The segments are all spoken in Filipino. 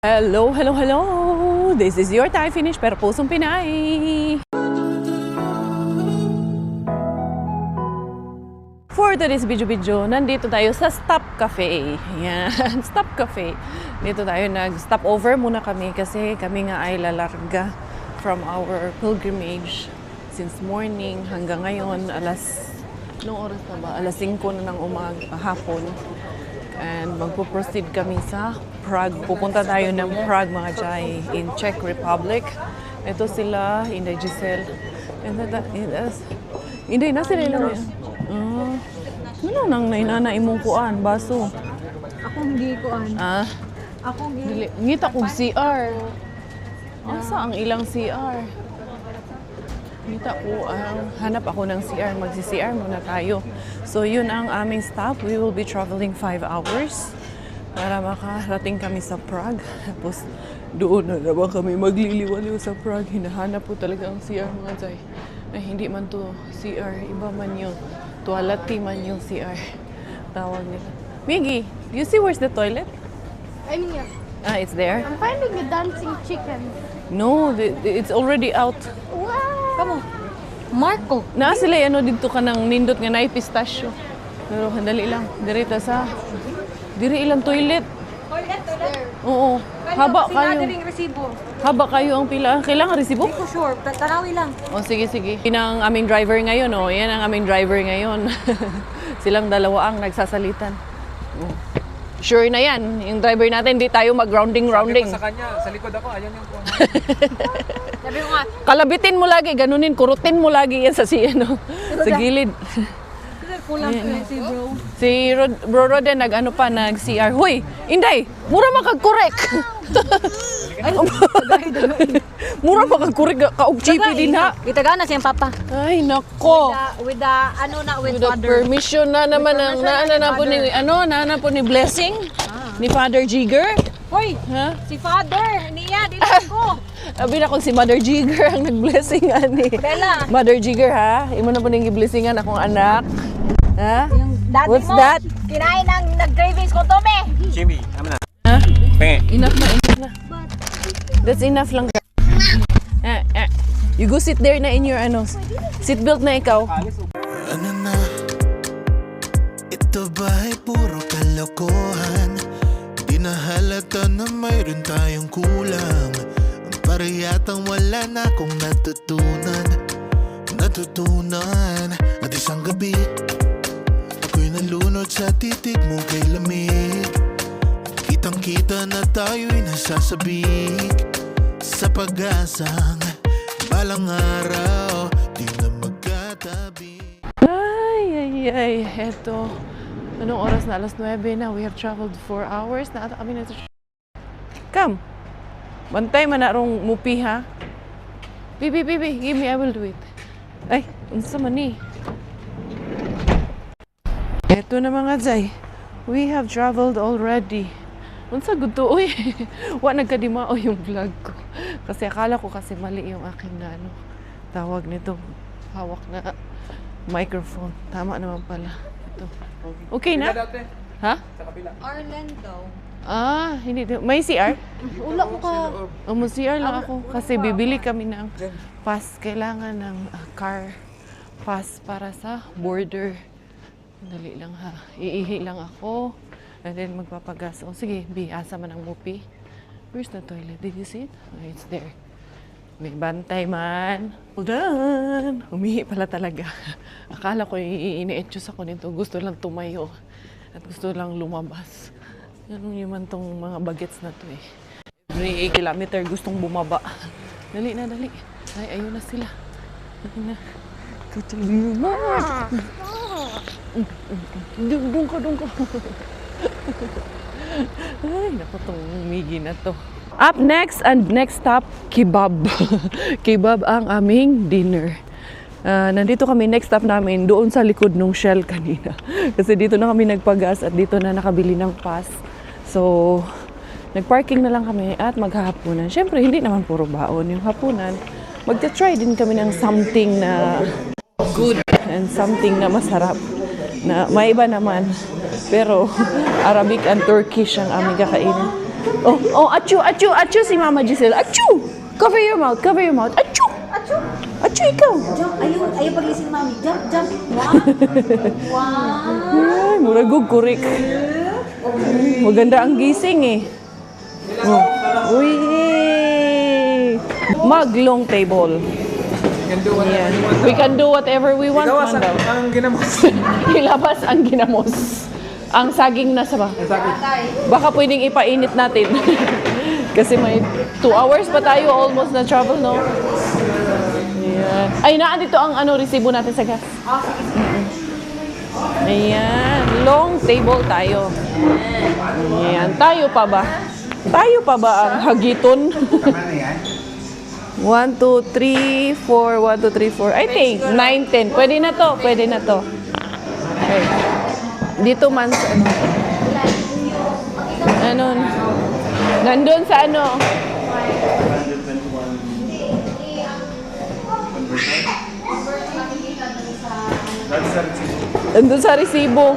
Hello, hello, hello! This is your Thai finish pero pusong Pinay! For today's video, nandito tayo sa Stop Cafe. Yan, Stop Cafe. Dito tayo nag-stop over muna kami kasi kami nga ay lalarga from our pilgrimage since morning hanggang ngayon noong oras na ba? Alas 5 na ng hapon. And magpo-proceed kami sa Prague. Pupunta tayo ng Prague mga Jai in Czech Republic. Ito sila, Inday Giselle. Inday, nasa nila yan? Ano nang nainana imong kuan, baso? Akong hindi kuan. Akong ngita kong CR. Asa ang ilang CR? Ngita ko, hanap ako ng CR. Magsi-CR muna tayo. So yun ang aming stop. We will be traveling 5 hours para makarating kami sa Prague. Tapos doon na naman kami magliliwaliw sa Prague. Hinahanap po talaga ang CR mga Jai. Ay, hindi man to CR. Iba man yung toalete man yung CR. Tawag nila. Miggy, you see where's the toilet? I'm here. It's there? I'm finding a dancing chicken. No, it's already out. Wow! Come on. Marco. Na sila dito ka ng nindot nga na pistachio. Pero handali lang. Diri ilang toilet. Toilet there. Oo. Haba kayo. Resibo. Haba kayo ang pila. Kailangan resibo? Hindi ko sure. Tanawi lang. Sige. Yan ang aming driver ngayon. Yan ang aming driver ngayon. Silang dalawa ang nagsasalitan. Sure na yan. Yung driver natin, hindi tayo mag-rounding. Sabi ko sa kanya, sa likod ako, ayan yung kuha. Sabi ko nga, Kalabitin mo lagi, ganunin, kurutin mo lagi yan sa sa gilid. kulang si bro. Si Bro Roden nag-CR. Hoy, Inday, mura makag-correct. Ay, Mura makag-correct kaog chipi din ha. Itaga na siyang papa. Ay, nako. With the With the permission na naman ng naana po ni Blessing ni Father Jigger. Hoy, Ha? si father, niya, dito ko. Sabi na kung si Mother Jigger ang nag-blessing ani. Bella. Mother Jigger ha, imo na po ning gi-blessingan akong anak. Ha? Yung dati What's mo, that? kinain ng nag-cravings ko, Tome. Jimmy, tama na. Ha? Penge. Enough na. That's enough lang. You go sit there na in your seatbelt na ikaw. Ano na? Ito ba'y puro kalokohan? Di na halata na mayroon tayong kulang. Para yatang wala na akong natutunan. At isang gabi ako'y nalunod sa titig mo kay lamig. Kitang-kita na tayo'y nasasabik sa pag-asang balang araw di na magkatabi. Ay, eto. Anong oras na? Alas 9 na. We have traveled 4 hours. Na ata kami na ito. Come. Bantay man na rong mupi ha. Bibi. Give me, I will do it. Ay, unsa man ni? Eto na mga Jai. We have traveled already. Unsa gud to oy. Wa nagkadimao yung vlog ko. Kasi akala ko kasi mali yung aking tawag nito. Hawak na microphone. Tama naman pala. Ito. Okay na? Ha? Sa kabila. Orlando. Hindi. May CR? Ula ko ka. May CR lang ako. Kasi bibili kami ng pass. Kailangan ng car pass para sa border. Dali lang ha. Iihi lang ako. And then magpapagas. Sige, asa man ang mupi. Where's the toilet? Did you see it? It's there. May bantay man. Hold on. Umihi pala talaga. Akala ko ini-etchos ako nito. Gusto lang tumayo. At gusto lang lumabas. Ganun naman tong mga bagets na to eh. Every 8 kilometer gustong bumaba. Dali. Ay, ayun na sila. Ayun na. Katuloy mo. Doon ka. Ay, naku tong Miggy na to. Up next stop, kebab. Kebab ang aming dinner. Nandito kami, next stop namin, doon sa likod ng Shell kanina. Kasi dito na kami nagpagas at dito na nakabili ng pass. So, nagparking na lang kami at maghahapunan. Siyempre, hindi naman puro baon yung hapunan. Magta-try din kami ng something na good and something na masarap. Na may iba naman. Pero Arabic and Turkish ang aming kakainin. Oh, achu si Mama Giselle. Achu! Cover your mouth. Achu! Achu, ikaw. Jump, ayaw pagising ni Mami. Jump. Wow. Ay, muragog kurik. Maganda ang gising eh. Oh. Uy! Long table. Can do whatever Yan. you want. We can do whatever we want, Gawas man daw. ang ginamos. Ilabas ang ginamos. Ang saging nasa ba? Baka pwedeng ipainit natin. Kasi may 2 hours pa tayo almost na travel, no? Ayan. Ay, naandito ang resibo natin sa gas. Ayan. Long table tayo. Ayan. Tayo pa ba ang hagiton? 1, 2, 3, 4. 1, 2, 3, 4. I think 9, 10. Pwede na to. Okay. Dito man sa nandun sa nandun sa resibo.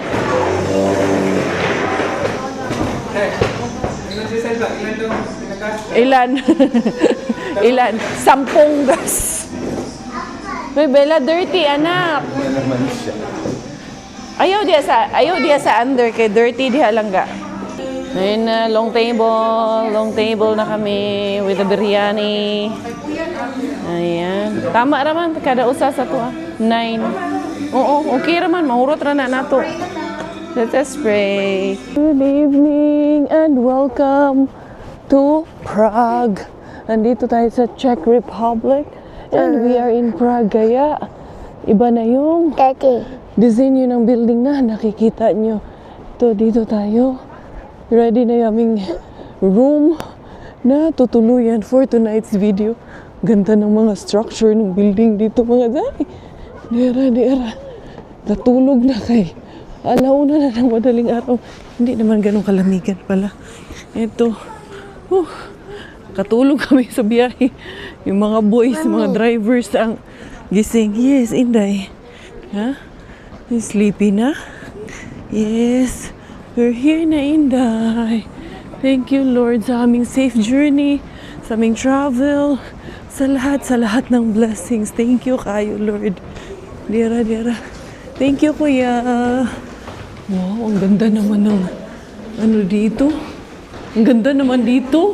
Ilan? 10 gas. May Bella, dirty anak. Ayaw dia sa under kay dirty diha lang ga. Ayun na, long table na kami with the biryani. Ayan. Tama raman kada usa sa to 9. Oo, okay raman, mahurot ra na nato. Let us pray. Good evening and welcome to Prague. Andito tayo sa Czech Republic and we are in Prague. Kaya iba na yung disenyo ng building na nakikita nyo. Ito, dito tayo. Ready na yung aming room na tutuluyan for tonight's video. Ganda ng mga structure ng building dito mga day. Dera. Natulog na kay. Alauna na ng madaling araw. Hindi naman ganun kalamigan pala. Ito. Katulog kami sa biyahe. Yung mga boys, mga drivers ang gising. Yes, Inday. Ha? Sleepy na? Yes. We're here na, Inday. Thank you, Lord, sa aming safe journey, sa aming travel, sa lahat ng blessings. Thank you kayo, Lord. Dira. Thank you, Kuya. Wow, ang ganda naman ng dito. Ang ganda naman dito.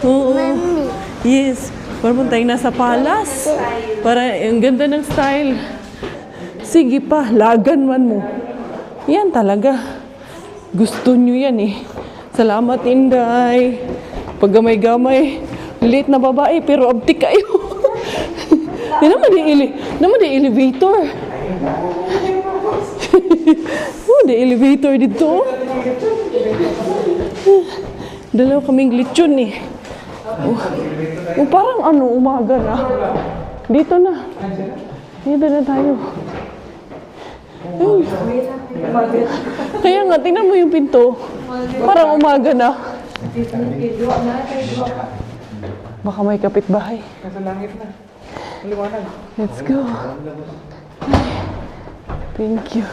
Oo. Yes. Parang tayo nasa palace. Ang ganda ng style. Sige pa, lagan man mo. Yan talaga. Gusto nyo yan eh. Salamat, Inday. Pag gamay-gamay, liit na babae, pero abtik kayo. Yan naman yung elevator. The elevator dito. Dalawa kaming lechon eh. Parang umaga na. Dito na tayo. Kaya nga, tingnan mo yung pinto. Parang umaga na. Baka may kapitbahay. Nasa langit na. Maliwanag. Let's go. Thank you.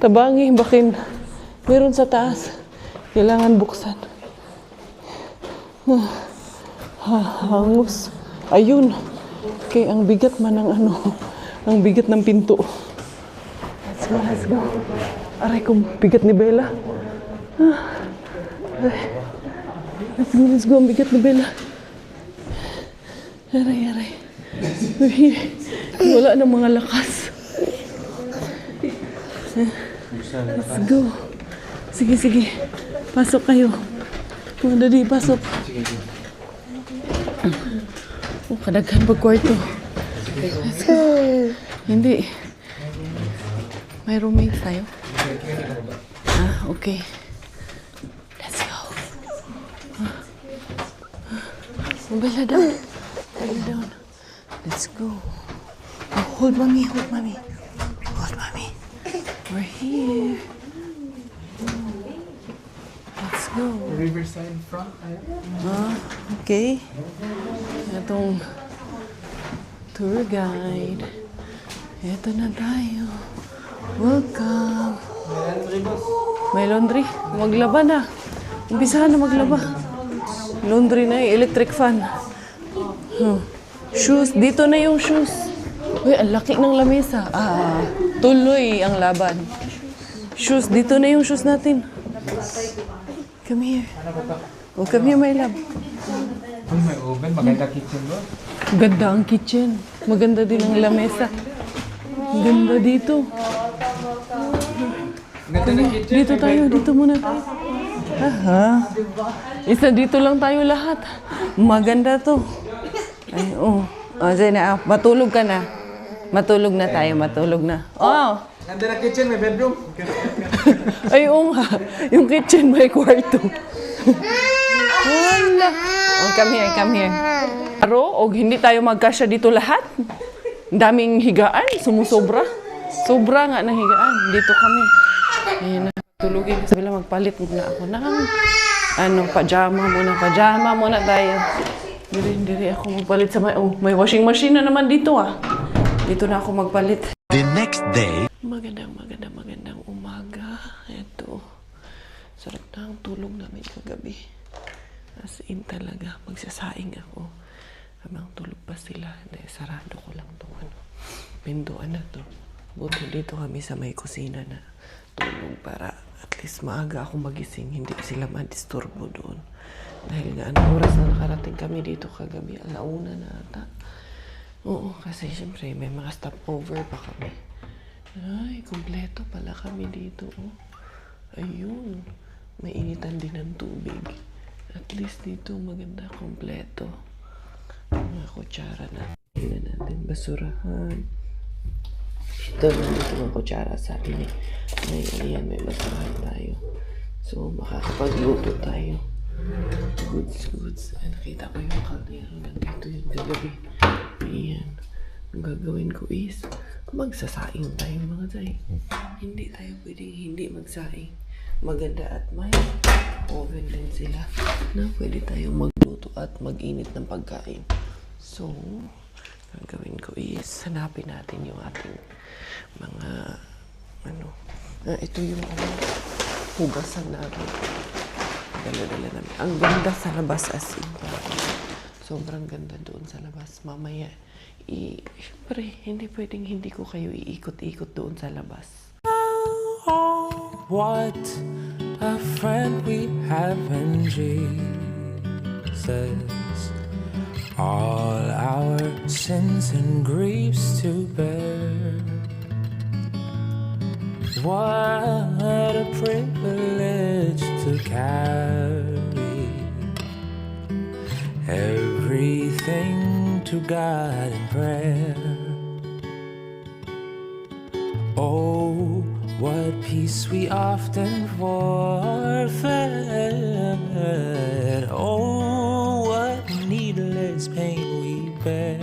Tabangi, bakin. Meron sa taas. Kailangan buksan. Hangus. Ayun. Okay, ang bigat man ng ang bigat ng pinto. Let's go. Aray kong bigat ni Bella. Let's go. Ang bigat ni Bella. Aray. Wala na mga lakas. Let's go. Sige. Pasok kayo. Dali, pasok. Kadaghan pag kwarto. Let's go. Hindi. May roommate tayo? Okay. Let's go. Bella down. Let's go. Hold mommy. We're here. Let's go. Riverside front. Okay. Itong tour guide. Ito na tayo. Welcome. May laundry. Maglaba na. Umpisahan na maglaba. Laundry na yung electric fan. Shoes. Dito na yung shoes. Uy, ang laki ng lamesa. Tuloy ang laban. Shoes. Dito na yung shoes natin. Come here. Oh, come here, my love. Uy, may oven. Maganda kitchen doon. Ganda ang kitchen. Maganda din ang lamesa. Ganda dito. Ganda ng kitchen. Dito tayo. Dito muna tayo. Aha. Isa dito lang tayo lahat. Maganda to. Ay, oh. Oh, Zena, matulog ka na. Matulog na tayo. Matulog na. Oh. Ganda ng kitchen. May bedroom. Ay, oo nga. Yung kitchen may kwarto. Wala. Oh, come here, come here. Pero, o hindi tayo magkasya dito lahat. Ang daming higaan, sumusobra. Sobra nga ng higaan. Dito kami. Ayun na, tulugin. Sabi lang, magpalit muna ako ng pajama muna tayo. Diri ako magpalit sa may washing machine na naman dito Dito na ako magpalit. The next day, Magandang umaga. Ito. Sarap na ang tulog namin kagabi. As in talaga, magsasaing ako. Habang tulog pa sila. Sarado ko lang itong pintuan na to. Buti dito kami sa may kusina na tulog para at least maaga ako magising. Hindi sila madisturbo doon. Dahil nga anong oras na nakarating kami dito kagabi. 1:00 na ata. Oo, kasi siyempre may mga stopover pa kami. Ay, kumpleto pala kami dito. Ayun. May initan din ng tubig. At least dito maganda, kumpleto. Mga kutsara na. Tingnan natin, basurahan. Ito mga kutsara sa akin may basurahan tayo. So, makakapagluto tayo. Goods. Ay, nakita ko yung kaldero. Nandito yung gagabi. Ayan. Ang gagawin ko is, magsasaing tayo mga zay. Hindi tayo pwedeng hindi magsaing. Maganda at may oven din sila na pwede tayong magluto at mag-init ng pagkain. So, gagawin ko is, hanapin natin yung ating mga, ito yung hugasan natin. Dala-dala namin. Ang ganda sa labas as in. Sobrang ganda doon sa labas. Mamaya, syempre, hindi pwedeng hindi ko kayo iikot-ikot doon sa labas. What a friend we have in Jesus. All our sins and griefs to bear. What a privilege to carry everything to God in prayer. Oh, what peace we often forfeit. Oh, what needless pain we bear.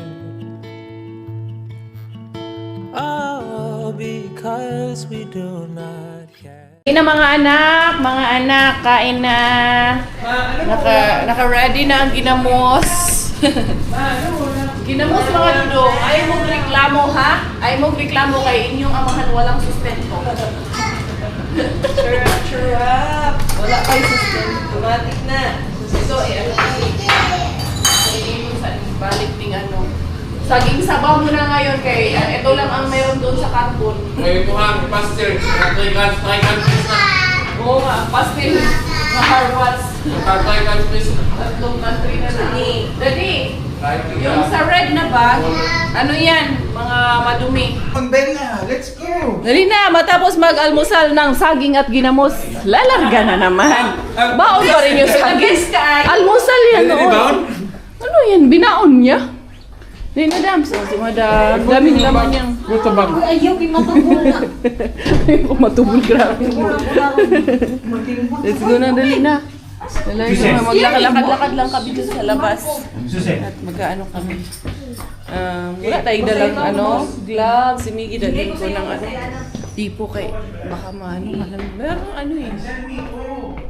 Oh, because we do not care. Kain na mga anak, kain na. Naka-ready na ang ginamos. Ginamos mga dudong. Ayaw mong reklamo ha? Ayaw mong reklamo kay inyong amahan walang sustento. Sure up. Wala kayo sustento. Automatic na. Ito balik ting saging sabaw mo na ngayon kay ito lang ang meron doon sa karton. May mukhang pastel. Try countries na. Oo nga, pastel na harvest. Try countries na. Tatlong country na na. Daddy, yung sa red na bag, ano yan? Mga madumi. Let's go! Dali na, matapos mag-almusal ng saging at ginamos, lalarga na naman. Baon pa rin yung saging. Almusal yan noon. Ano yan? Binaon niya? Hindi, madam. So, si madam. Daming laman niyang. Buto bag. Ayaw, matubol na. Ayaw, matubol. Grabe. Let's go na, dali na. Maglakad-lakad lang kami dun sa labas. At magkaano kami. Wala tayong dalang gloves. Si Miggy dalhin ko ng tipo kay baka malam. Pero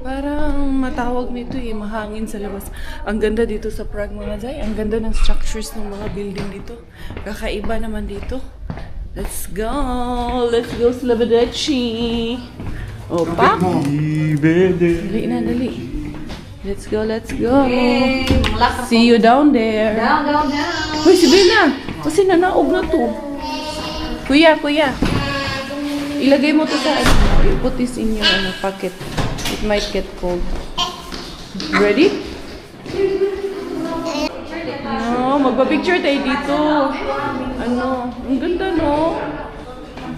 parang matawag nito mahangin sa labas. Ang ganda dito sa Prague mga Zay. Ang ganda ng structures ng mga building dito. Kakaiba naman dito. Let's go! Let's go, Slabadechi! Oh, pak. Dali na, dali. Let's go, let's go. See you down there. Down, down, down. Hoy, si Bella. Kasi nanaog na to. Kuya, kuya. Ilagay mo to sa, you put this in your pocket. It might get cold. Ready? No, magpa-picture tayo dito. Ano? Ang ganda, no?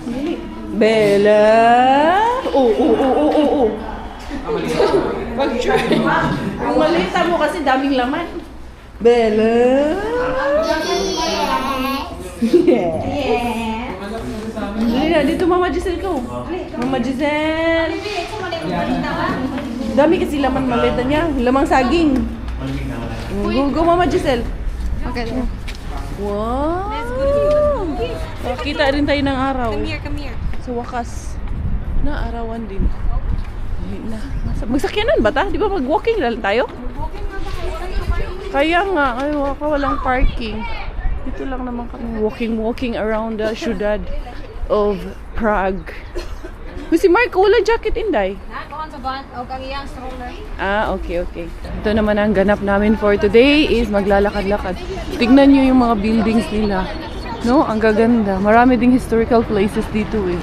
Dali. Bella! Oh. Picture. Ang malita mo kasi daming laman. Bella! Dali na, dito Mama Giselle ko. Mama Giselle! Dami kasi laman malita niya. Lamang saging. Go, Mama Giselle. Okay. Wow! Kita rin tayo ng araw. Come here. Sa wakas, naarawan din. Ay, na. Magsakyanan ba ta? Di ba mag-walking lang tayo? Kaya nga, ay walang parking. Dito lang naman kami walking around the ciudad of Prague. Si Mark, wala jacket inday. Ah, okay. Ito naman ang ganap namin for today is maglalakad-lakad. Tignan nyo yung mga buildings nila. No? Ang gaganda. Marami ding historical places dito eh.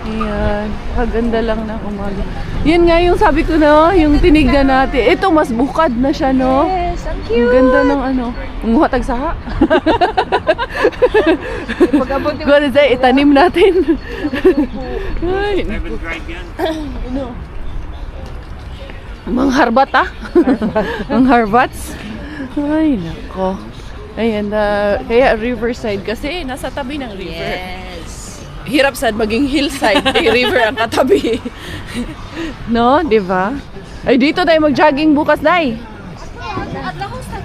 Ayan. Kaganda lang ng umaga. Yan nga yung sabi ko na, yung tinignan natin. Ito, mas bukad na siya, no? Yes, ang cute. Ang ganda ng ano. Umuhatag saha. Gano'n sa'yo, itanim natin. Ay. Ano? Mga harbat Ang harbats. Ay, nako. Ayan, kaya riverside kasi nasa tabi ng river. Yes. Hirap sad maging hillside, river ang katabi. No, di ba? Ay, dito tayo mag-jogging bukas, Day.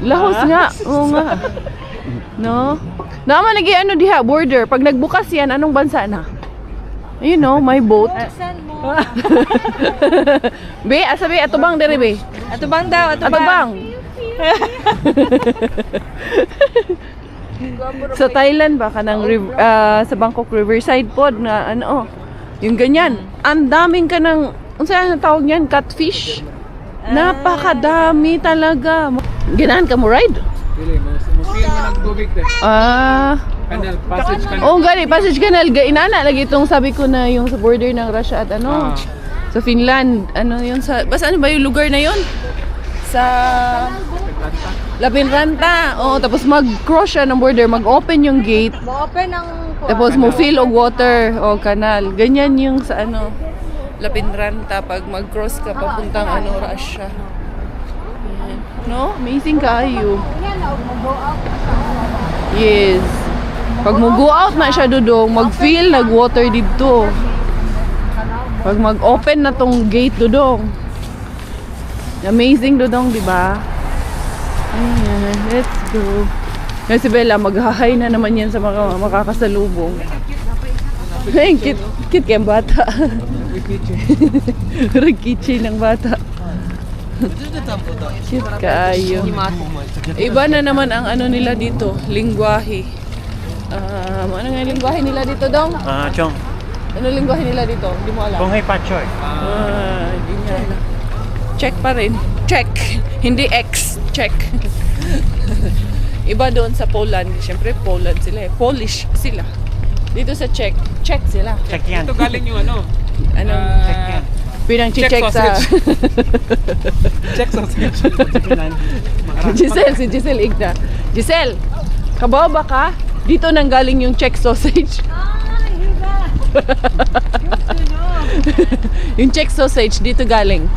Lahos nga. Oo nga. No? Naman ano diha, border. Pag nagbukas yan, anong bansa na? You know, my boat. Be, asabi, atubang dere, be. Atubang daw, Atubang. Sa Thailand ba kanang sa Bangkok Riverside pod na ano yung ganyan. Ang daming ka ng unsa ang tawag niyan, catfish. Napakadami talaga. Ganahan ka mo ride? Dili, mufil mo ng tubig de. Canal, passage canal. Oh, gani passage canal inana lagi itong sabi ko na yung sa border ng Russia at ano. Sa Finland, ano yun sa basta ano ba yung lugar na yun? Sa Lapinranta. Oh, tapos mag-cross siya ng border, mag-open yung gate. Mo-open ang Tapos mo fill og water o kanal. Ganyan yung sa ano Lapinranta pag mag-cross ka papuntang ano Russia. Ayan. No? Amazing kayo. Yes. Pag mo go out na siya dudong, mag-fill nag-water dito. Pag mag-open na tong gate dudong. Amazing dudong, di ba? Ayan, let's go. Kasi Bella, maghahay na naman yan sa mga makakasalubong. Ay, cute kayang bata. Rikichi ng bata. Cute kaayo. Iba na naman ang ano nila dito, lingwahe. Ano nga yung lingwahe nila dito, Dong? Chong. Ano lingwahe nila dito? Hindi mo alam. Kung pachoy. Hindi niya alam. Check pa rin. Check. Hindi X. Check. Iba doon sa Poland. Siyempre, Poland sila eh. Polish sila. Dito sa Czech. Czech sila. Check yan. Ito galing yung ano. Anong Check yan. pinang-check sa... Check sausage. Giselle, si Giselle Igna. Giselle, kabaw ba ka? Dito nang galing yung Czech sausage. Yung Czech sausage, dito galing.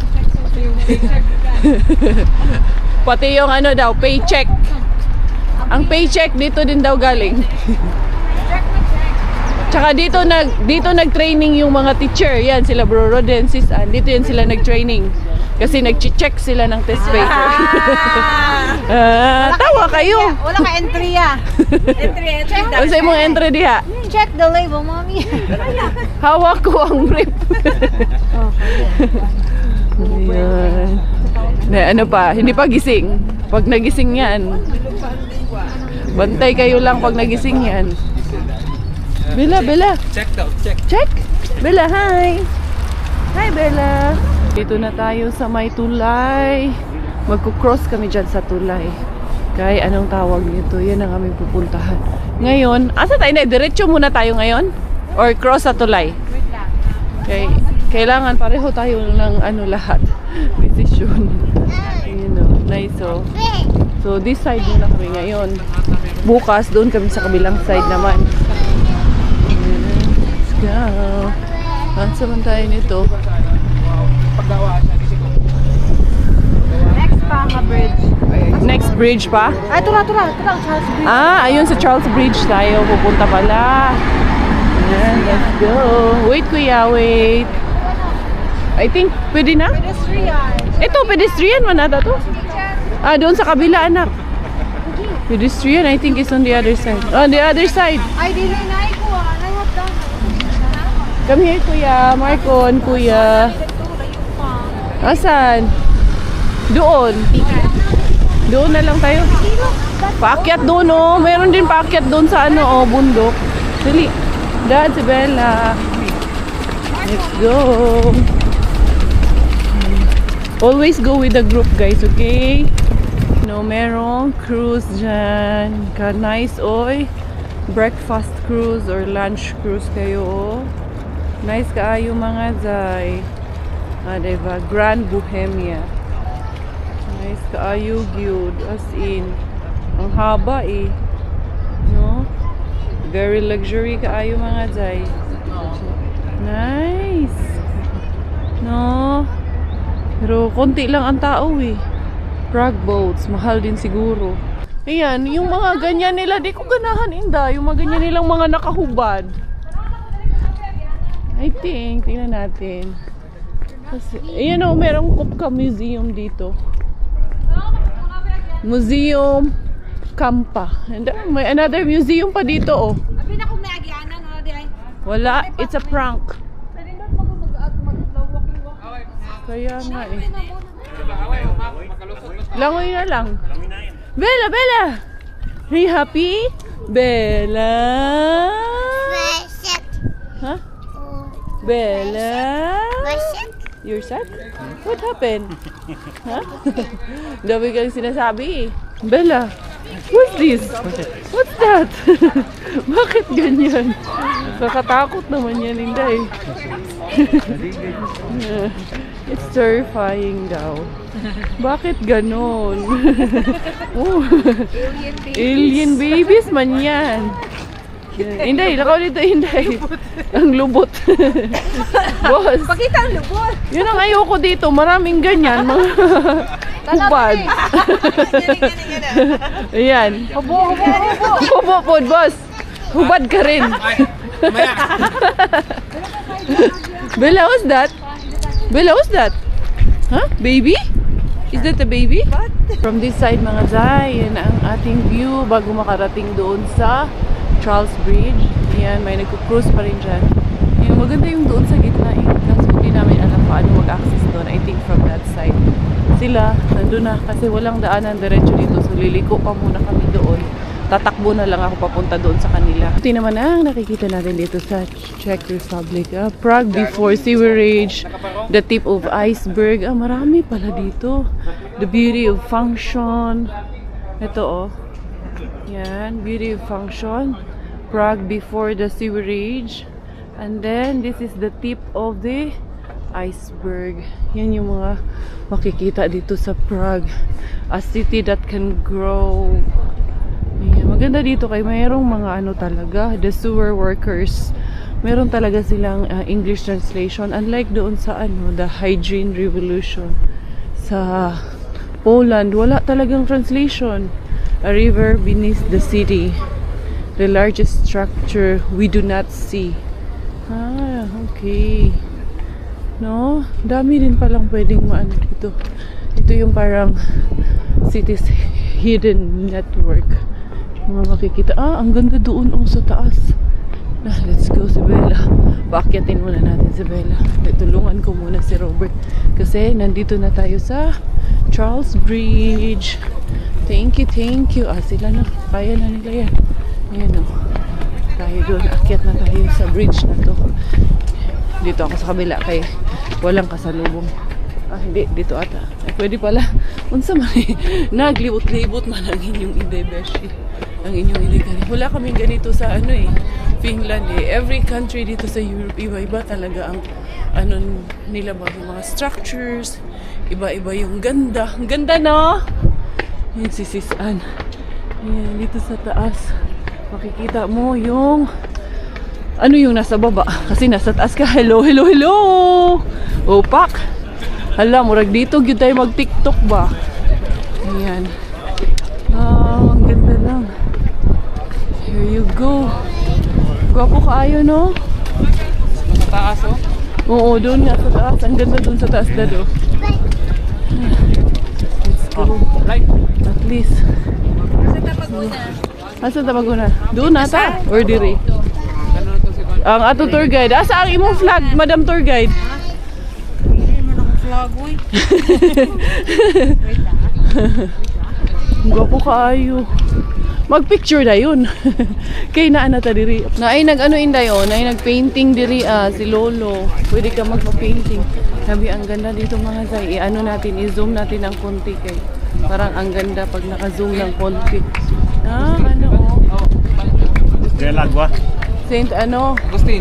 Pati yung ano daw, paycheck. Ang paycheck dito din daw galing. Tsaka dito nag-training yung mga teacher. Yan sila Bro Roden, Sis Ann. Dito yan sila nag-training. Kasi nag-check sila ng test paper. Tawa kayo. Wala ka entry Entry. Ano sa imong entry diha? Check the label, mommy. Hawak ko ang brief. Ayan. Na, ano pa, hindi pa gising. Pag nagising yan, bantay kayo lang pag nagising yan. Bella. Check daw, check. Check. Bella, hi. Hi, Bella! Dito na tayo sa may tulay. Magko-cross kami dyan sa tulay. Kaya anong tawag nito? Yan ang aming pupuntahan. Ngayon, asa tayo na? Diretso muna tayo ngayon? Or cross sa tulay? Okay. Kailangan pareho tayo ng lahat. Decision. You know, nice oh. So, this side muna kami ngayon. Bukas, doon kami sa kabilang side naman. Let's go. Saan man tayo nito? Next pa nga bridge. Next bridge pa? Ay, tura, Charles Bridge. Ayun sa Charles Bridge tayo. Pupunta pala. Ayan, let's go. Wait, kuya, wait. I think, pwede na? Pedestrian. Ito, pedestrian man ata to. Doon sa kabila, anak. Pedestrian, I think, is on the other side. On the other side. Ay, di rin na ko. Nahot down. Come here, kuya. Marcon, kuya. Asan? Doon. Doon na lang tayo. Paakyat doon, oh. Meron din paakyat doon sa bundok. Dali. Dad, si Bella. Let's go. Always go with the group, guys, okay? No, merong cruise dyan. Nice, oy. Breakfast cruise or lunch cruise kayo, oh. Nice kaayo mga zay. Diba? Grand Bohemia. Nice kaayo, gyud. As in, ang haba eh. No? Very luxury kaayo mga zay. Nice. No? Pero konti lang ang tao eh. Prague boats, mahal din siguro. Ayan, yung mga ganyan nila, di ko ganahan inda. Yung mga ganyan nilang mga nakahubad. I think, tingnan natin. Kasi, ayan o, merong Kupka Museum dito. Museum Kampa. And may another museum pa dito oh. Abi na kung may agyanan, di ay. Wala, it's a prank. Kaya nga eh. Langoy na lang. Bella, Bella! Are you happy? Bella? Huh? Bella? You're sad? What happened? Huh? Dami kang sinasabi eh. Bella, what's this? What's that? Bakit ganyan? Kakatakot naman yan, Inday. It's terrifying daw. Bakit ganon? Oh. Alien babies man yan. Inday, lakaw dito, Inday. Ang lubot. Boss. Pakita ang lubot. Yun ang ayoko dito. Maraming ganyan. Mga hubad. Ayan. Hubo. Hubo po, boss. Hubad ka rin. Bella, what's that? Bella, what's that? Huh? Baby? Is that a baby? What? From this side, mga zay, yan ang ating view bago makarating doon sa Charles Bridge. Yan, may nagko-cruise pa rin dyan. Yung maganda yung doon sa gitna eh. Kaso hindi namin alam paano mag-access doon. I think from that side. Sila, nandun na kasi walang daanan diretso dito. So liliko pa muna kami doon. Tatakbo na lang ako papunta doon sa kanila. Ito naman ang nakikita natin dito sa Czech Republic. Prague before sewerage. The tip of iceberg. Marami pala dito. The beauty of function. Ito oh. Yan, beauty of function. Prague before the sewerage. And then, this is the tip of the iceberg. Yan yung mga makikita dito sa Prague. A city that can grow. Ayan, maganda dito kay mayroong mga talaga, the sewer workers. Meron talaga silang English translation. Unlike doon sa the hygiene revolution. Sa Poland, wala talagang translation. A river beneath the city. The largest structure we do not see. Okay. No? Dami din palang pwedeng maano dito. Ito yung parang city's hidden network. Mga makikita. Ang ganda doon sa taas. Let's go si Bella. Paakyatin muna natin si Bella. Tulungan ko muna si Robert. Kasi nandito na tayo sa Charles Bridge. Thank you. Sila na. Kaya na nila yan. Ayan o. Tayo doon. Akyat na tayo sa bridge na to. Dito ako sa kabila kay walang kasalubong. Hindi, dito ata. Ay, pwede pala. Unsa man naglibot-libot man ang inyong ide, beshi. Ang inyong ide gani. Wala kaming ganito sa Finland eh. Every country dito sa Europe, iba-iba talaga ang nila ba, yung mga structures, iba-iba yung ganda. Ang ganda, no? Yan si Sis Ann. Yan, dito sa taas. Makikita mo yung yung nasa baba. Kasi nasa taas ka. Hello, hello, hello! Opak! Hala, murag dito gyud tayo mag-TikTok ba? Ayan. Ang ganda lang. Here you go. Gwapo kaayo, no? Sa taas, oh. Oo, doon nga sa taas. Ang ganda doon sa taas, Dado. Let's go. Right. At least. Asa Tapaguna? Doon nata? Or diri? Ano to si Kon? Ang ato tour guide. Asa ang imong flag, Madam Tour Guide? Gwapo kaayo. Mag-picture na yun. Kay naan na ta diri. Na ay inday na ay nag-painting diri si Lolo. Pwede ka magpa-painting. Sabi ang ganda dito mga zay. Natin, i-zoom natin ng konti kay. Parang ang ganda pag naka-zoom ng konti. Agua. Saint Agustin.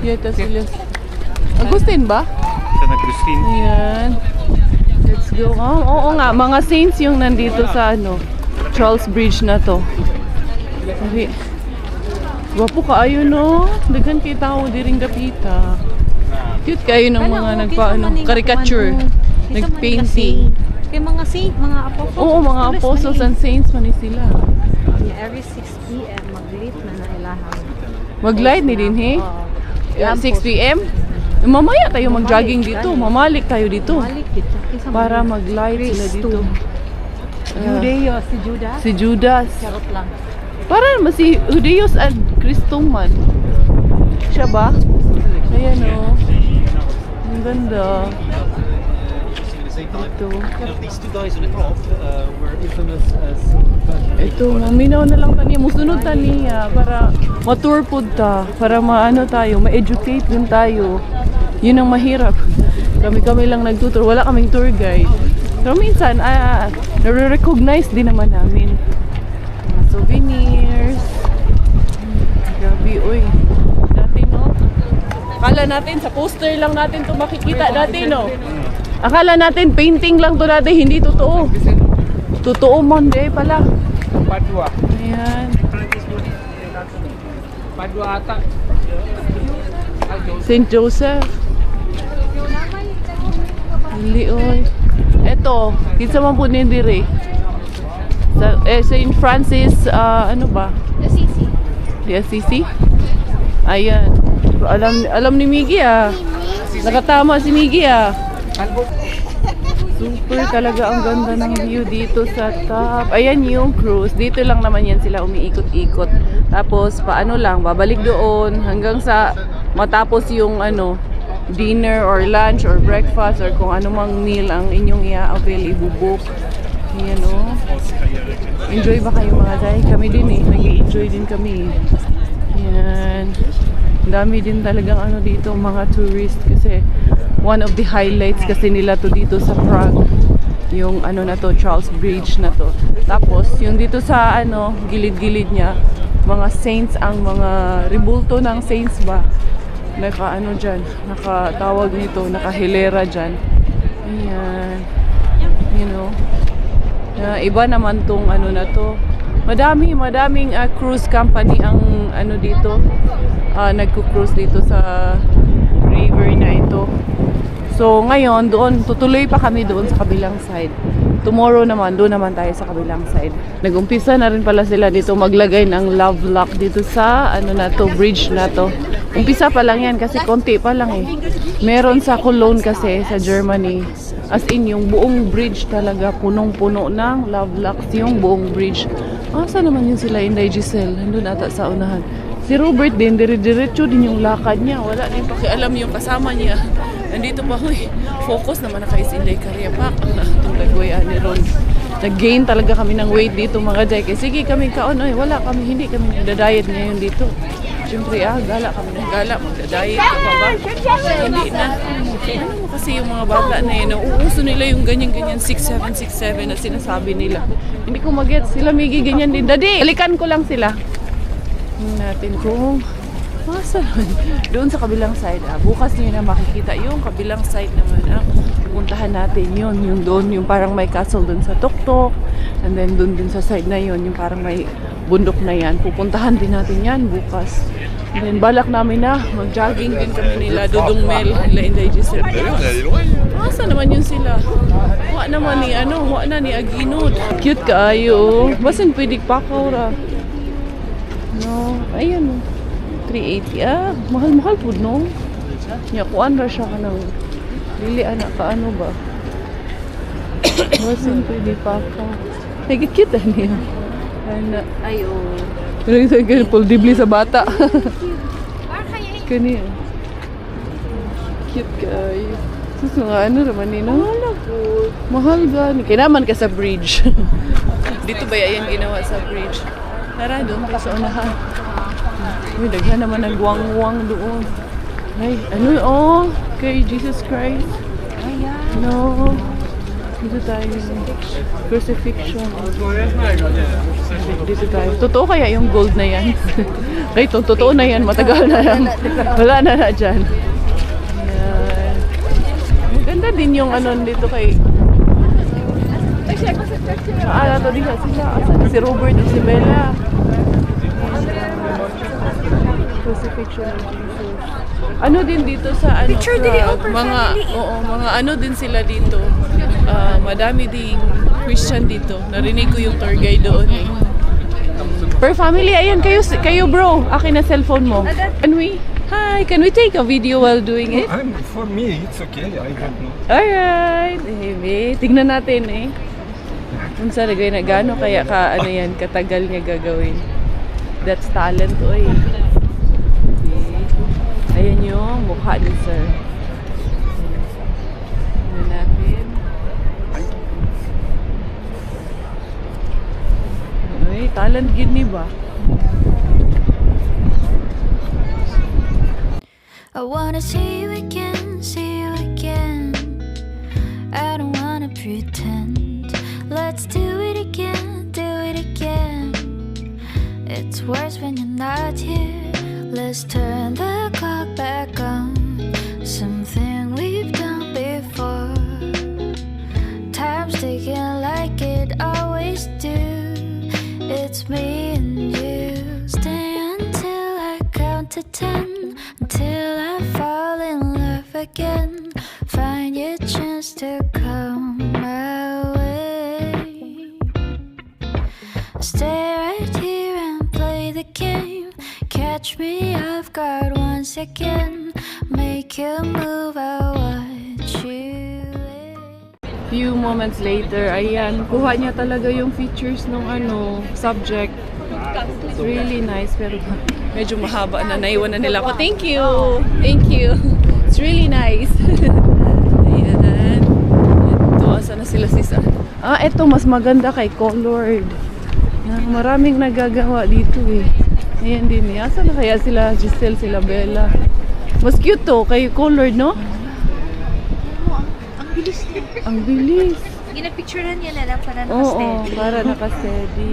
Agustin ba? San Agustin. Ayan. Let's go. Oo nga, mga saints yung nandito sa Charles Bridge na to. Sabi, gwapo kaayo, no? Dagan kay tao diring dapita. Cute kayo ng mga caricature, nag-painting. Kay mga saint, mga apostles. Oo, mga apostles and saints man sila. Every 6 p.m. mag-lit na ilahan. Mag-light ni din, he? 6 p.m.? Mamaya tayo mag-jogging dito. Mamalik tayo dito. Malik dito. Para mag-light sila dito. Judeo, si Judas. Si Judas. Charot lang. Para si Judeos at Kristong man. Siya ba? Ayan o. Ang ganda. Ito. Ito, maminaw na lang taniya. Musunod taniya para ma-tour po ta. Para tayo, ma-educate din tayo. Yun ang mahirap. Kami lang nagtutur. Wala kaming tour guide. Pero minsan, nare-recognize din naman namin. Mga souvenirs. Grabe, uy. Dati, no? Akala natin, sa poster lang natin ito makikita dati, no? Akala natin, painting lang to dati. Hindi totoo. Totoo, Monday pala. Padua. Ayan. Padua ata. St. Joseph. Hindi, oy. Eto, kinsa man po ni dire. Sa St. Francis, ano ba? Assisi. Di Assisi? Ayan. Alam ni Miggy Nakatama si Miggy Super talaga ang ganda ng view dito sa top. Ayan yung cruise. Dito lang naman yan sila umiikot-ikot. Tapos paano lang, babalik doon hanggang sa matapos yung dinner or lunch or breakfast or kung anumang meal ang inyong i-avail, ibubok. Ayan Enjoy ba kayo mga day? Kami din nag-i-enjoy din kami. Ayan. Dami din talagang dito mga tourist kasi one of the highlights kasi nila to dito sa Prague. Yung na to, Charles Bridge na to. Tapos yung dito sa gilid-gilid niya, mga saints ang mga rebulto ng saints ba? Dyan, nakatawag nito, nakahilera dyan. Ayan. Iba naman tong na to. Madaming cruise company ang dito. Nagko-cruise dito sa river na ito. So ngayon, tutuloy pa kami doon sa kabilang side. Tomorrow naman, doon naman tayo sa kabilang side. Nag-umpisa na rin pala sila dito maglagay ng love lock dito sa bridge na to. Umpisa pa lang yan kasi konti pa lang Meron sa Cologne kasi sa Germany. As in yung buong bridge talaga punong-puno ng love locks yung buong bridge. Saan naman yun sila Inday Giselle? Nandun ata sa unahan. Si Robert din, dire-diretso din yung lakad niya. Wala din pakialam yung kasama niya. Nandito pa, focus naman na kay Inday Karyapak. Itong lagwayan ni Ron. Nag-gain talaga kami ng weight dito mga day. Sige kami kaon, wala kami, hindi kami nagda-diet ngayon dito. Siyempre, gala kami ng gala. Magdadayet ka pa ba? Hindi na. Ano mo kasi yung mga bata na yun, nauuso nila yung ganyan-ganyan 6'7", 6'7" na sinasabi nila. Hindi ko mag-get. Sila may ganyan din. Daddy, alikan ko lang sila. Tingnan natin kung masa doon sa kabilang side. Bukas niyo na makikita yung kabilang side naman. Pupuntahan natin yun. Yung doon, yung parang may castle doon sa Tuktok. And then doon din sa side na yun, yung parang may bundok na yan. Pupuntahan din natin yan bukas. And then balak namin na mag-jogging din kami nila. Dudong Mel, nila Inday Giselle. Masa naman yun sila? Huwag naman ni huwag na ni Aginod. Cute kaayo. Basin pwede pakaw ra. No, ayun. 380. Mahal-mahal po, no? Kuan ra siya ka ng lili, anak ka, ano ba? Basin pwede pakaw. Nagkikita niya. Anak. Ay, oh. Pero yung sa'yo kayo, puldibli sa bata. Kaniya. Cute kayo. Sus, mga ano naman nina. Mahal gani. Kinaman ka sa bridge. Dito ba yan ginawa sa bridge? Tara, doon tayo sa unahan. Uy, daghan naman ng guwang-guwang doon. Ay, ano, kay Jesus Christ. No. Dito tayo. Crucifixion. Dito tayo. Totoo kaya yung gold na yan? Kaya totoo na yan. Matagal na yan. Wala na dyan. Ayan. Maganda din yung ano dito kay... to diha sila. Asan si Robert at si Bella? Crucifixion of Jesus. Ano din dito sa ano mga mga ano din sila dito. Madami ding Christian dito. Narinig ko yung tour guide doon eh. Per family, ayan kayo bro. Akin na cellphone mo. Can we take a video while doing it? For me, it's okay. I don't know. Alright. Tignan natin eh. Kung sa lagay na gano'n kaya ka ano yan, katagal niya gagawin. That's talent oy. Ayan yung mukha ni sir. Tignan natin. Ay, talent gini ba? I wanna see you again, see you again. I don't wanna pretend. Let's do it again, do it again. It's worse when you're not here. Let's turn the clock back on. Something we've done before. Time's ticking like it always do. It's me and you. Stay until I count to 10. Until I fall in love again. Find your chance to come my way. Stay right here and play the game. Catch me off guard once again. Make you move, I'll watch you. Few moments later, ayan, kuha niya talaga yung features ng subject. It's really nice, pero medyo mahaba na, naiwan na nila ako. Thank you! Thank you! It's really nice. Ayan. Ito, asa na sila sisa. Ito, mas maganda kay Colored. Maraming nagagawa dito eh. Ayan din eh. Asa na kaya sila Giselle, sila Bella? Mas cute to, kay Colored, no? Ang bilis niya. Ang bilis. Ginapicturean niya na lang para Oo, naka-steady. para naka-steady.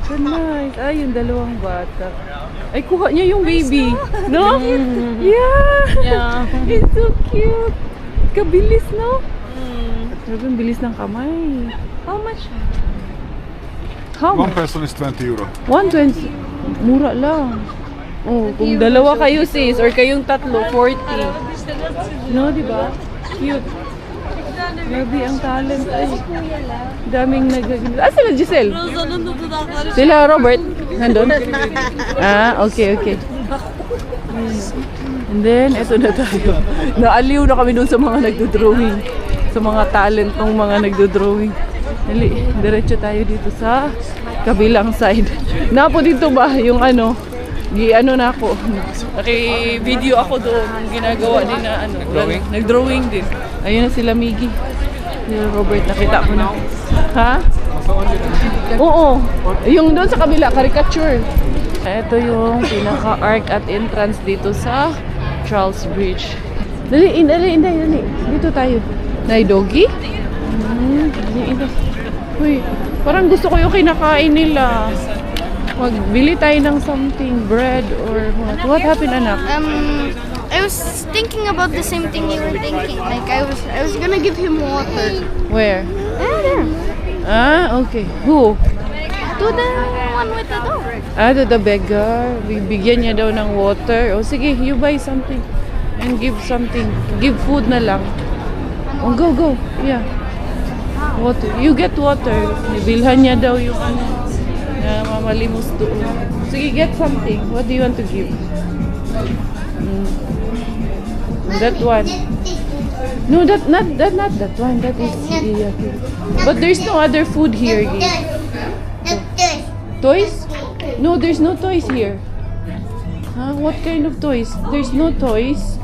So nice. Ay, yung dalawang bata. Ay, kuha niya yung baby. No? Yeah. It's so cute. Kabilis, no? Grabe, ang bilis ng kamay. How much? How One much? person is 20 euro. 120. Mura lang. Oh, kung dalawa kayo sis, or kayong tatlo, 40. No, di ba? Cute. Grabe ang talent ay. Daming nagaganda. Sila Giselle? Sila Robert? Nandun? Okay. And then, eto na tayo. Naaliw na kami dun sa mga nagdo-drawing. Sa mga talent ng mga nagdo-drawing. Dali, diretso tayo dito sa kabilang side. Napo dito ba yung na ako. Naki-video ako doon. Ginagawa din na Nag-drawing? Nag-drawing din. Ayun na sila Miggy. Sila Robert, nakita ko na. Ha? Oo. Yung doon sa kabila, caricature. Ito yung pinaka-arc at entrance dito sa Charles Bridge. Dali. Dito tayo. Nay doggy? Dali. Uy, parang gusto ko yung kinakain nila. Magbili tayo ng something, bread or what. What happened, anak? I was thinking about the same thing you were thinking. Like I was gonna give him water. Where? There. Ah, okay. Who? To the one with the dog. To the beggar. Bibigyan niya daw ng water. O sige, you buy something and give something. Give food na lang. Oh, go. Yeah. Water. You get water. Bilhan niya daw yung na mamalimos doon. Sige, get something. What do you want to give? That one. No, not that one. That is yeah. But there's no other food here. Toys? No, there's no toys here. Huh? What kind of toys? There's no toys.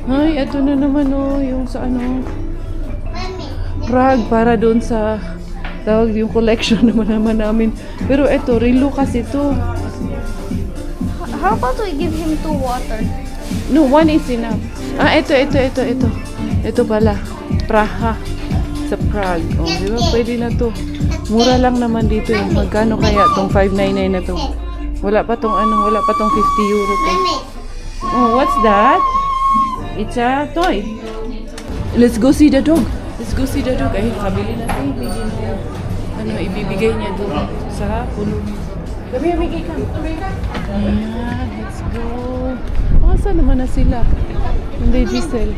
Ay, ito na naman yung sa Prague para doon sa tawag yung collection naman namin. Pero ito, Rilo kasi ito. How about we give him 2 water? No, one is enough. Ito. Ito pala. Praha. Sa Prague. Oh, di ba? Pwede na to. Mura lang naman dito eh. Magkano kaya tong 599 na to? Wala pa tong 50 euro to. Oh, what's that? It's a toy. Let's go see the dog. Ay, kabili na si Miggy na ibibigay niya doon sa puno. Come here, Miggy, come. Ayan, let's go. Saan naman na sila? Hindi, Giselle.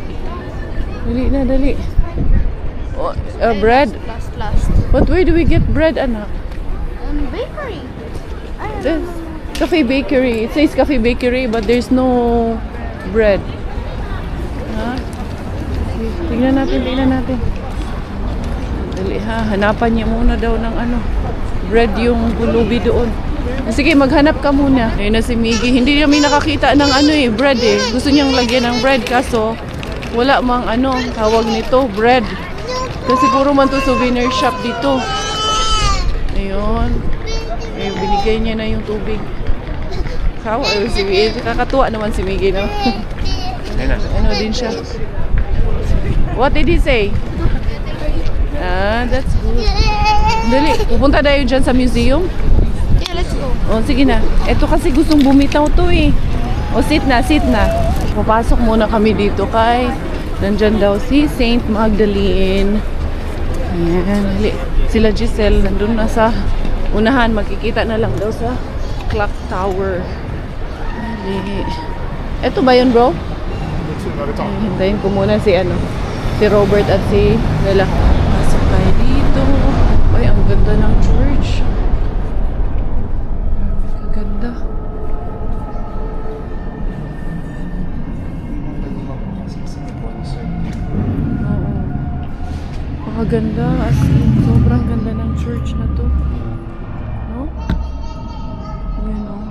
Dali. Oh, bread? Last. But where do we get bread, anak? Bakery. There's cafe bakery. It says cafe bakery, but there's no bread. Ha? Tingnan natin. Dali ha, hanapan niya muna daw ng bread yung pulubi doon. Sige, maghanap ka muna. Ayun na si Miggy. Hindi namin nakakita ng bread eh. Gusto niyang lagyan ng bread kaso wala mang tawag nito, bread. Kasi puro man to souvenir shop dito. Ayun. Ayun, binigay niya na yung tubig. Kakatuwa naman si Miggy, no? Din siya. What did he say? That's good. Dali, pupunta tayo dyan sa museum. Yeah, let's go. O, sige na. Ito kasi gustong bumitaw to eh. O, sit na. Papasok muna kami dito kay nandyan daw si Saint Magdalene. Ayan, dali. Sila Giselle nandun na sa unahan. Makikita na lang daw sa clock tower. Dali. Ito ba yun, bro? Hintayin ko muna si Robert at si Bella. Pasok tayo dito. Ay, ang ganda ng church. Kaganda. Oo. Pakaganda. As in, sobrang ganda ng church na to. No? Yan o.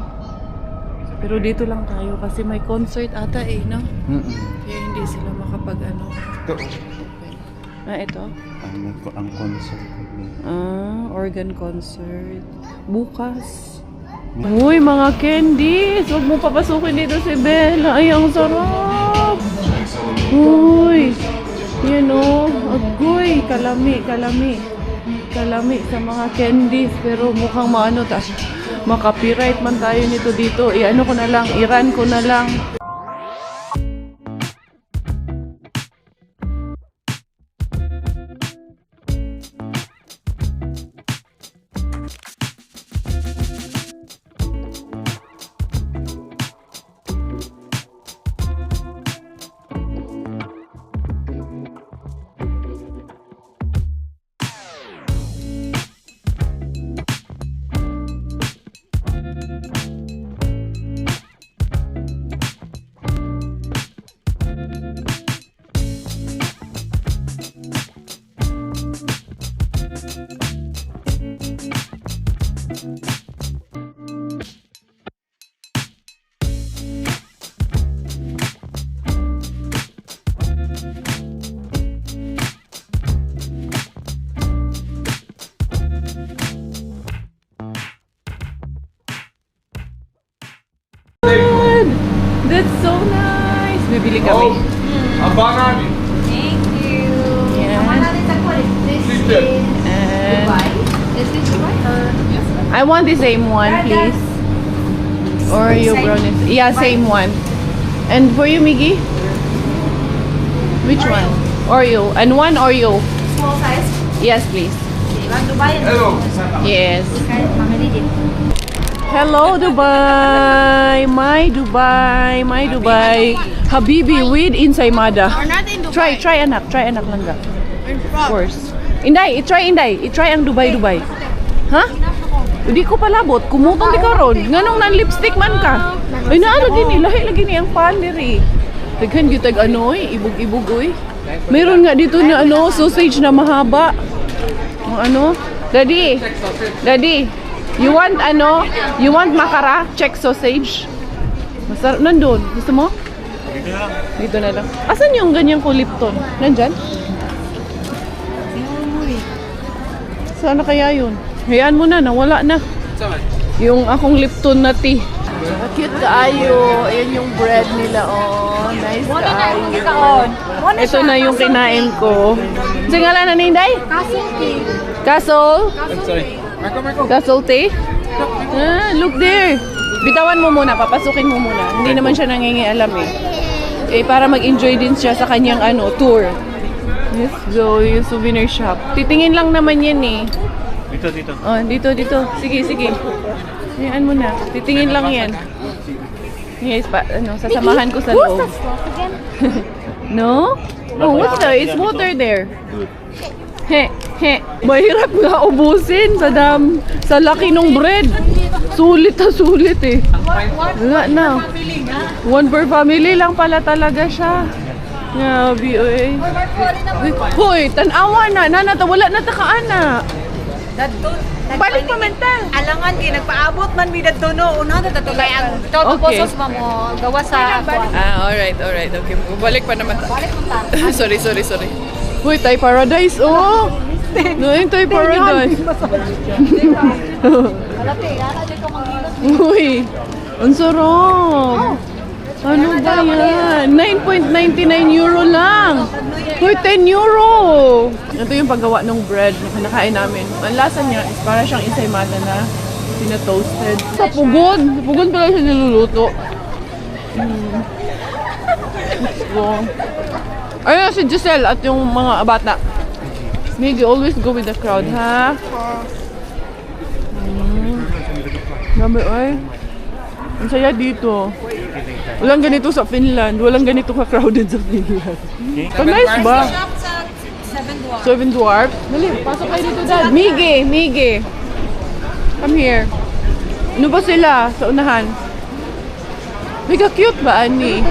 Pero dito lang tayo kasi may concert ata eh, no? Kaya hindi sila makapag ito? Ang concert. Organ concert. Bukas. Uy, mga candies! Huwag mo papasukin dito si Bella. Ay, ang sarap! Uy! Yan o. Agoy! Kalami sa mga candies. Pero mukhang makapiright man tayo nito dito. I-run ko na lang. That's so nice. Bibili kami. Abangan. Thank you. Yan. Sister. And Is this Dubai or? I want the same one, please. Oreo brownies. Yeah, same one. And for you, Miggy? Which one? Oreo. And one Oreo. Small size? Yes, please. You want Dubai? Hello. Yes. Okay, family din. Hello, Dubai. My Dubai. My Dubai. Habibi with Insaymada. We're not in Dubai. Try anak. Try anak lang ga. We're in Of France. course. Inday, i-try ang Dubai. Ha? Hindi ko palabot. Kumutong di ka ron. Nganong nan-lipstick man ka? Ay, lagi ni ang pander eh. Daghan yung tag ano eh, ibog-ibog eh. Meron nga dito na ano, sausage na mahaba. Ang ano? Daddy, you want ano? You want makara? Check sausage. Masarap. Nandun. Gusto mo? Dito na lang. Asan yung ganyang ko Lipton? Nandyan? Sana kaya yun? Hayaan mo na, nawala na. Yung akong Lipton na tea. Cute kaayo. Ayan yung bread nila, oh. Nice kaayo. Ito na yung kinain ko. Singala na ni Inday? Castle? Castle tea? Ah, look there. Bitawan mo muna, papasukin mo muna. Hindi naman siya nangingialam eh. Eh, para mag-enjoy din siya sa kanyang ano, tour. Let's go, yung souvenir shop. Titingin lang naman yan eh. Dito. Oh, dito. Sige. Yan mo na. Titingin lang yan. Yes, sasamahan ko sa loob. No? Oh, what's that? It's water there. He. Mahirap nga ubusin sa laki ng bread. Sulit eh. Wala na. One per family lang pala talaga siya. Grabe, oy. Hoy, tanawa na. Wala na takaana. Balik pa mental. Alangan di nagpaabot man mi dadto no. Una dadto kay ang todo Okay. pesos mo gawa sa Alright. Okay, balik pa naman. sorry. Hoy, Thai Paradise, oh. Noong Thai Paradise. Uy, ang sarap. Ano ba yan? 9.99 euro lang. Uy, 10 euro. Ito yung paggawa ng bread na kinakain namin. Ang lasa niya is para siyang insaymada na pinatoasted. Sa pugod pala siya niluluto. Let's go. Ayun si Giselle at yung mga bata. Miggy, always go with the crowd, ha? Grabe, ay. Ang saya dito. Walang ganito sa Finland. Walang ganito ka-crowded sa Finland. So nice ba? Seven Dwarfs. Dali, pasok kayo dito, Dad. Miggy. Come here. Ano ba sila sa unahan? Mega cute ba, Ani?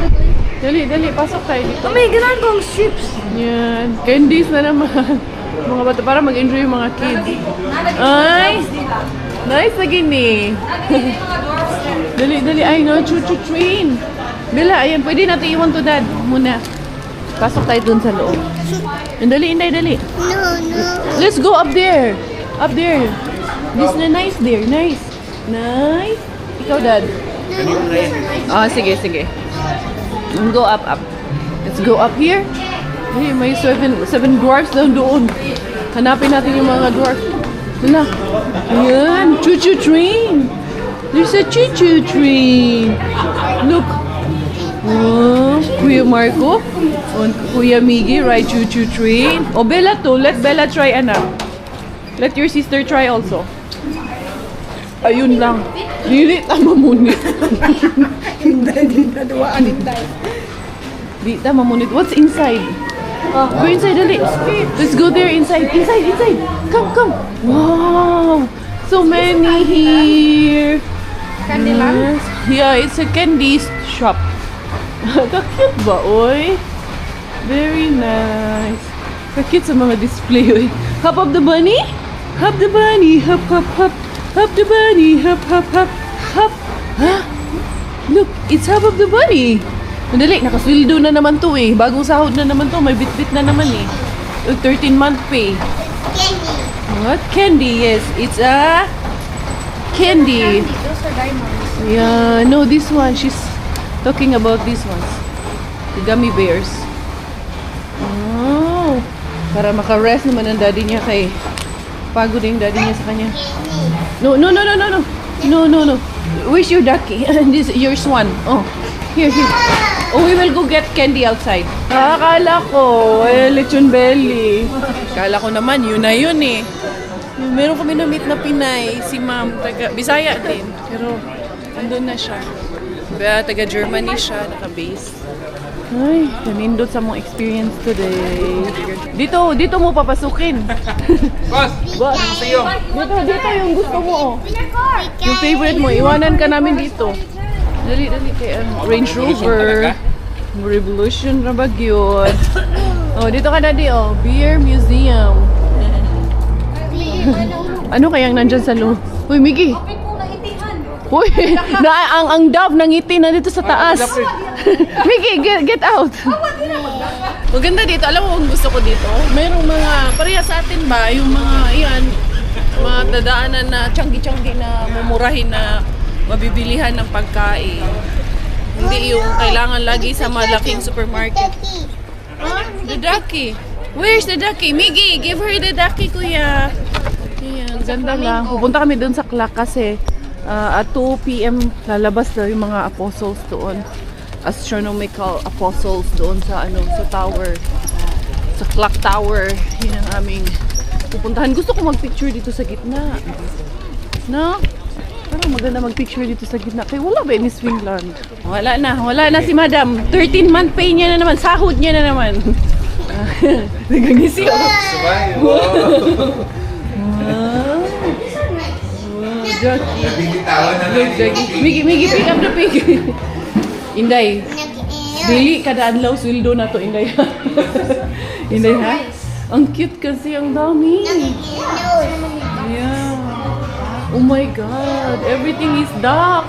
Dali, pasok kayo dito. May ginagawang strips. Yan. Candies na naman. Mga bata, para mag-enjoy yung mga kids. Ay! Nice na gini. Dali. Ay, no. Train. Bila, ayan. Pwede natin iwan to, Dad. Muna. Pasok tayo dun sa loob. Dali. No. Let's go up there. This na nice there. Nice. Ikaw, Dad. Sige. Let's go up. Let's go up here. Hey, may seven dwarfs doon. Hanapin natin yung mga dwarfs. Dala. Ayan. Choo-choo train. There's a choo-choo train. Look. Oh, Kuya Marco. Kuya Miggy ride choo-choo train. Oh, Bella too. Let Bella try, anak. Let your sister try also. Ayun lang. Dili tama munit. Di tama munit. What's inside? Go inside, dali. Let's go there inside. Come. Wow. So many here. Yes. Yeah, it's a candy shop. Ka-cute ba, oy? Very nice. Ka-cute sa mga display, oy. Hop of the bunny. Hop the bunny. Hop. Hop the bunny. Hop. Hop. Huh? Look, it's Hop of the bunny. Madali, nakasweldo na naman to eh. Bagong sahod na naman to. May bit-bit na naman eh. 13-month pay. Candy. What? Candy, yes. It's a candy. Those are diamonds. Yeah, no, this one. talking about these ones. The gummy bears. Oh, para maka-rest naman ang daddy niya kay pagod yung daddy niya sa kanya. No. No. Where's your ducky? This your swan. Oh, here. Oh, we will go get candy outside. Akala ko, lechon belly. Akala ko naman, yun na yun eh. Meron kami na-meet na Pinay, si ma'am, taga Bisaya din. Pero, andun na siya. Taga Germany siya, naka-base. Ay, nanindot sa mong experience today. Dito mo papasukin. Boss! Boss, dito yung gusto mo. Oh. Yung favorite mo, iwanan ka namin dito. Dali, kay Range Rover. Revolution na ba yun? Oh, dito ka na oh. Beer Museum. Ano kayang nandyan sa loob? Uy, Miggy! Uy, ang dove nangiti na dito sa taas. Miggy, get out. Maganda dito. Alam mo kung gusto ko dito? Mayroong mga, pareha sa atin ba, yung mga, yan, mga dadaanan na tiyanggi-tiyanggi na mumurahin na mabibilihan ng pagkain. Hindi yung kailangan lagi sa malaking supermarket. The ducky. Where's the ducky? Miggy, give her the ducky, kuya. Ayan, ganda lang. Pupunta kami doon sa clock kasi at 2 p.m. lalabas na yung mga apostles doon. Astronomical apostles doon sa sa tower. Sa clock tower. Yun ang aming pupuntahan. Gusto ko mag-picture dito sa gitna. No? Parang maganda mag-picture dito sa gitna. Kaya wala ba ni Swingland? Wala na si madam. 13-month pay niya na naman. Sahod niya na naman. Nagagisi ako. Wow, Jackie. Look, Jackie. Miggy, pick up the pig. Inday. Dili kada adlaw sweldo na to, Inday. Inday, ha? Ang cute kasi, ang dami. Yeah. Oh my God, everything is dark.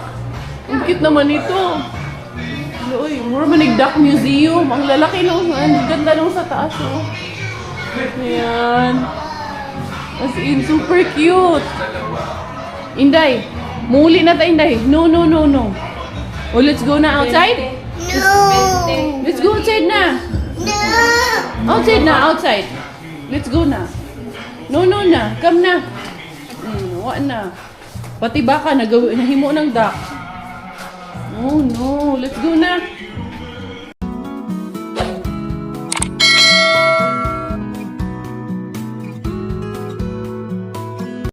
Ang cute naman ito. Uy, mura man nag-duck museum. Ang lalaki nung, ang ganda nung sa taas. Oh. Ayan. As in, super cute. Inday, muli na tayo, Inday. No. Oh, let's go na outside? No. Let's go outside na. No. Outside. Let's go na. No na. Come na. Wa na. Pati baka nahimo ng duck. Oh no, let's go na.